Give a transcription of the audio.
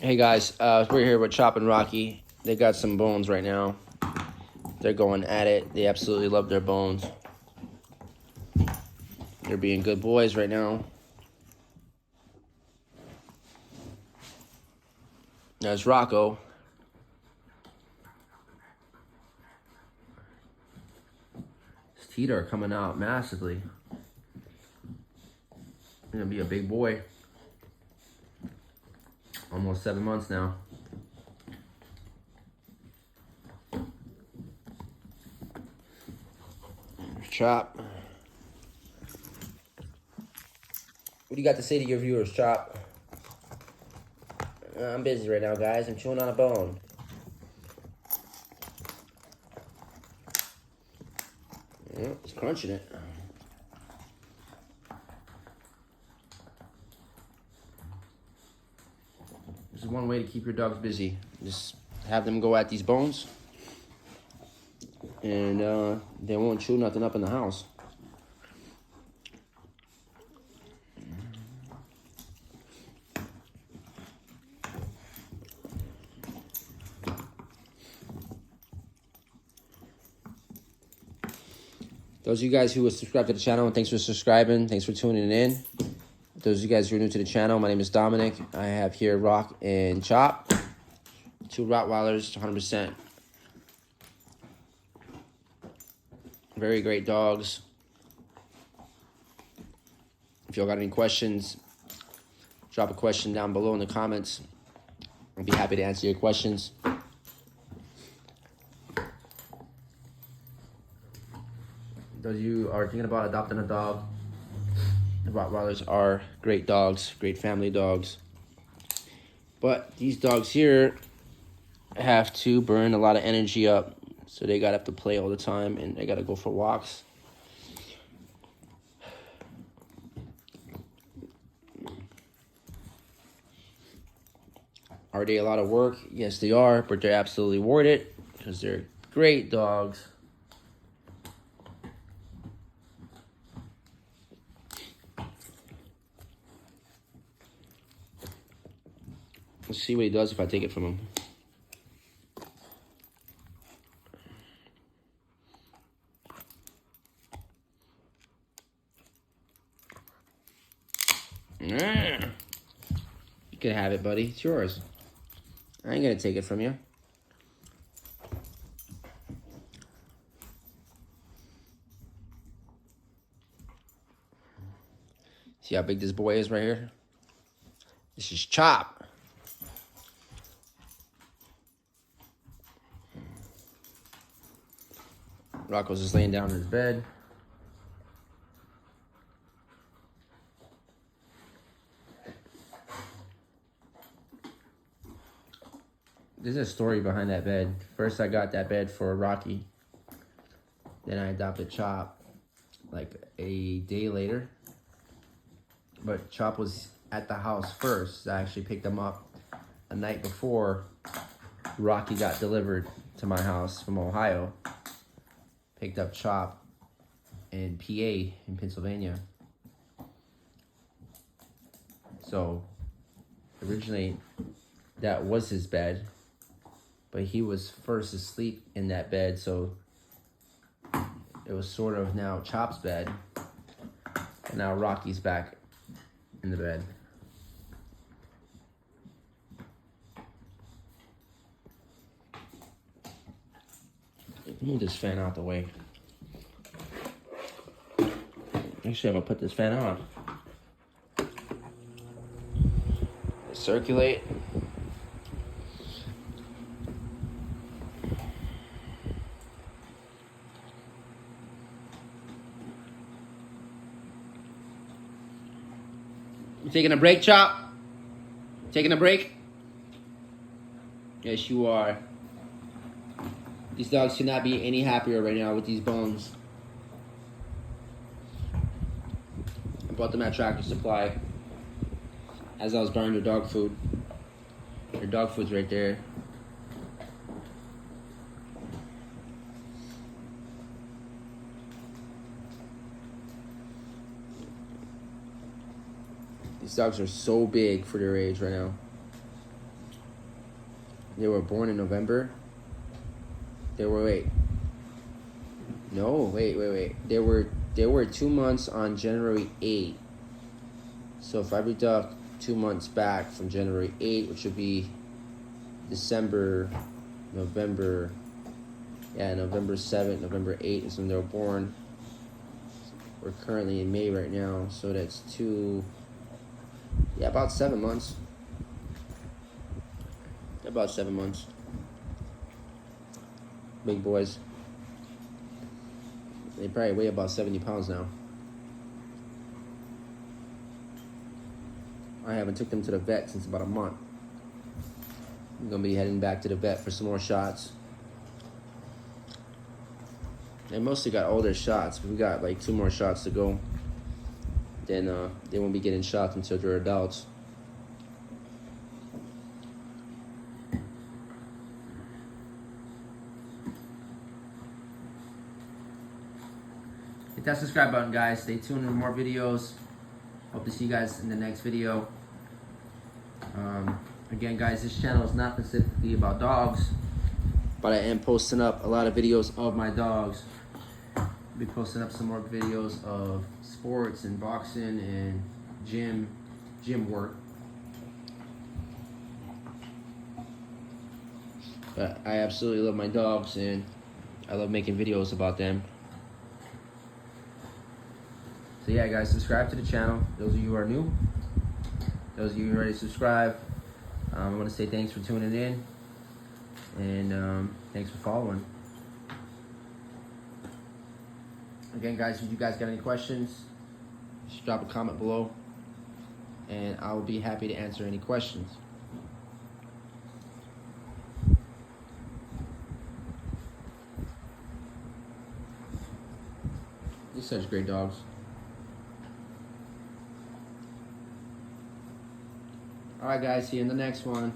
Hey guys, we're here with Chop and Rocky. They got some bones right now. They're going at it. They absolutely love their bones. They're being good boys right now. There's Rocco. His teeth are coming out massively. He's gonna be a big boy. Almost 7 months now. Chop. What do you got to say to your viewers, Chop? I'm busy right now, guys. I'm chewing on a bone. Yeah, it's crunching it. This is one way to keep your dogs busy. Just have them go at these bones, and they won't chew nothing up in the house. Those of you guys who are subscribed to the channel, thanks for subscribing. Thanks for tuning in. Those of you guys who are new to the channel, my name is Dominic. I have here Rock and Chop. 2 Rottweilers, 100%. Very great dogs. If y'all got any questions, drop a question down below in the comments. I'll be happy to answer your questions. Those of you are thinking about adopting a dog, the Rottweilers are great dogs, great family dogs. But these dogs here have to burn a lot of energy up, so they gotta have to play all the time, and they gotta go for walks. Are they a lot of work? Yes, they are, but they're absolutely worth it because they're great dogs. Let's see what he does if I take it from him. You can have it, buddy. It's yours. I ain't gonna take it from you. See how big this boy is right here? This is Chop. Rocco's just laying down in his bed. There's a story behind that bed. First, I got that bed for Rocky. Then I adopted Chop like a day later. But Chop was at the house first. I actually picked him up a night before Rocky got delivered to my house from Ohio. Picked up Chop in PA in Pennsylvania. So originally that was his bed, but he was first asleep in that bed, so it was sort of now Chop's bed, and now Rocky's back in the bed. Move this fan out the way. Actually, I'm gonna put this fan on. Circulate. You taking a break, Chop? Taking a break? Yes, you are. These dogs could not be any happier right now with these bones. I bought them at Tractor Supply as I was buying their dog food. Their dog food's right there. These dogs are so big for their age right now. They were born in November. They were wait. No, wait. They were 2 months on January 8th. So if I deduct 2 months back from January 8th, which would be December, November, November 7th, November 8th is when they were born. We're currently in May right now, so that's about 7 months. About 7 months. Big boys. They probably weigh about 70 pounds now. I haven't took them to the vet since about a month. I'm gonna be heading back to the vet for some more shots. They mostly got older shots. We got like 2 more shots to go. Then they won't be getting shots until they're adults. Hit that subscribe button, guys. Stay tuned for more videos. Hope to see you guys in the next video. Again, guys, this channel is not specifically about dogs, but I am posting up a lot of videos of my dogs. I'll be posting up some more videos of sports and boxing and gym work. But I absolutely love my dogs, and I love making videos about them. So yeah, guys, subscribe to the channel. Those of you who are new, those of you who are already subscribed, I want to say thanks for tuning in, and thanks for following. Again, guys, if you guys got any questions, just drop a comment below, and I will be happy to answer any questions. They're such great dogs. Alright, guys, see you in the next one.